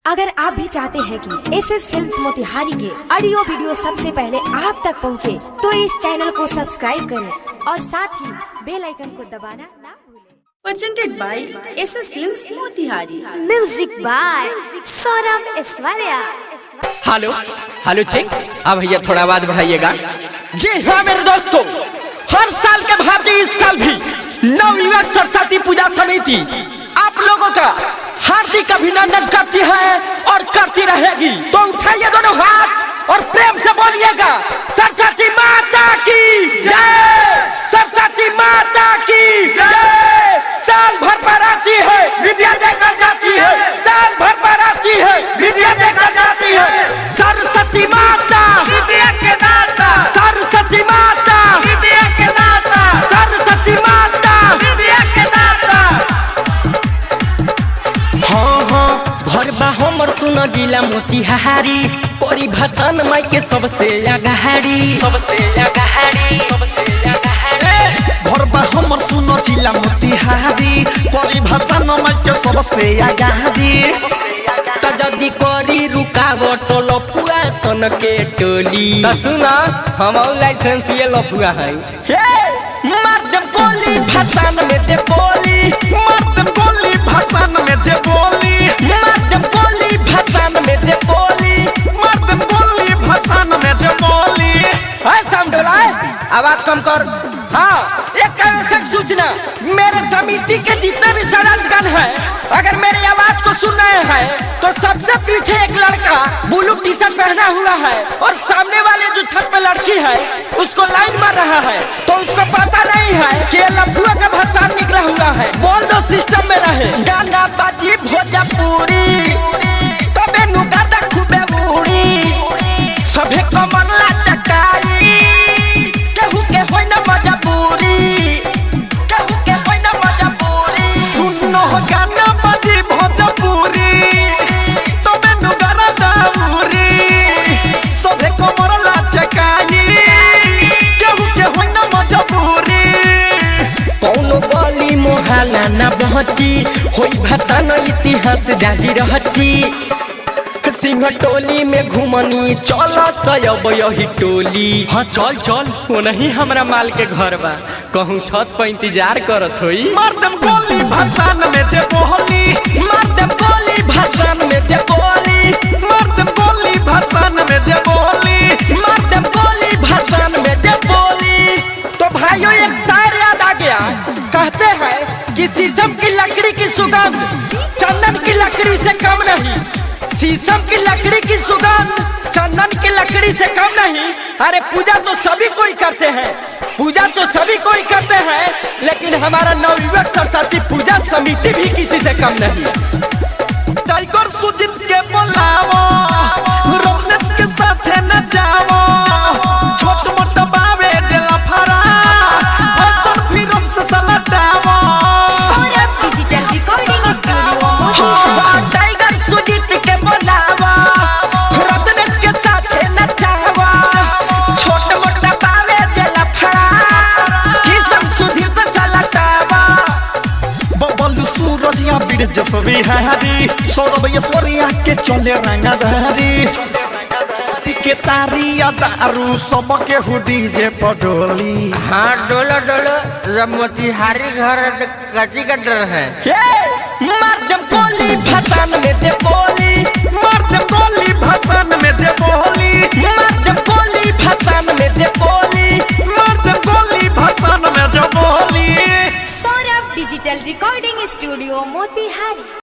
अगर आप भी चाहते हैं कि एसएस फिल्म्स मोतिहारी के ऑडियो वीडियो सबसे पहले आप तक पहुंचे, तो इस चैनल को सब्सक्राइब करें और साथ ही बेल आइकन को दबाना ना भूलें। Presented by SS Films Motihari. Music by Saurabh Aishwarya. Hello hello ठीक। अब भैया थोड़ा आवाज बढ़ाइएगा। जी हाँ मेरे दोस्तों, हर साल के भांति इस साल भी नवयुवक सरस्वती पूजा समिति आप लोगों का हार्दिक अभिनंदन करती है और करती रहेगी। तो उठाइए दोनों हाथ और प्रेम से बोलिएगा सरस्वती माता की जय, सरस्वती माता की जय। साल भर पर आती है विद्या देकर जाती है, साल भर पर आती है विद्या देकर जाती है। सरस्वती माता विद्या के दाता, सरस्वती माता विद्या के दाता, सरस्वती माता विद्या के दाता। हाँ हाँ घर बा हमर सुन गिला मोतिहारी, कोरी भाषण माई के सबसे आगाड़ी, सबसे आगाड़ी, सबसे आगाड़ी। घर बा हमर सुनो जिला मोतिहारी, कोरी भाषण माई के सबसे आगाड़ी। त जदी करी रुकावट लफुआ सन के टोली, त सुना हम लाइसेंस ये लफुआ है। माध्यम गोली भाषण में जे बोली, मर्द बोली भाषण में जे बोली, माध्यम गोली भाषण में जे बोली, मर्द बोली भाषण में जे बोली। है समझोला, आवाज कम कर। हाँ एक आवश्यक सूचना, मेरे समिति के जितने भी सदस्यगण हैं, अगर मेरी आवाज को सुन रहे हैं तो सबसे पीछे एक लड़का ब्लू टी शर्ट पहना हुआ है और सामने वाले जो छत पे लड़की है उसको लाइन मार रहा है, तो उसको पता नहीं है कि लफुआ का भाषण निकला हुआ है। बोल दो सिस्टम में रहे गाना बाजी भोजपुरी, तबे नुगादा खूबे बूढ़ी, सभे कमला चटाई, केहू के होई ना मजबूरी, केहू के होई ना मजबूरी। सुनो गाना बाजी भोजपुरी, तबे नुगारा दाऊरी, सबे कमर लाचकाई, केहू के होई ना मजबूरी। कौनो गली मोहल्ला ना बहची, होई भाषण इतिहास जारी रहची। सिंह टोली में घुमनी चल सयब यही टोली। हाँ चल चल, वो नहीं हमरा माल के घर बा, कहूँ छत पर इंतजार करत होई। मर्दम गोली भाषण में जे बोली, मर्दम गोली भाषण में जे बोली, मर्दम गोली भाषण में जे बोली। मर्दम गोली भाषण में जे बोली। तो भाइयों एक शायर याद आ गया, कहते हैं कि शीशम की लकड़ी की सुगंध चंदन की लकड़ी से कम नहीं, शीशम की लकड़ी की सुगंध चंदन की लकड़ी से कम नहीं। अरे पूजा तो सभी कोई करते हैं, पूजा तो सभी कोई करते हैं, लेकिन हमारा नवयुवक सरस्वती पूजा समिति भी किसी से कम नहीं। टाइगर सुजीत के बोलावो, रोमनेस के साथ न जाओ, छोट मोट बावे जेला फरा, हसन फिरोज से सलटावो। Saurabh digital recording studio Motihari. Tiger Sujeet के बोलावा, रोमनेस के साथ न जाओ, छोट मोट बावे जेला फरा, किसम सुधीर से सलटावा। बबलू सूरज या बीर जसवी हारी, सौरभ ऐश्वर्या के चले रंगधारी, के तारिया दारू सबके हुडी जे पडोली। हाँ डोलो डोलो, जब मोतिहारी घर कच्ची का डर है। मर्दम गोली भाषण में जे बोली, मर्दम गोली भाषण में जे बोली, मर्दम गोली भाषण में जे बोली, मर्दम गोली भाषण में जे बोली। Saurabh digital recording studio Motihari.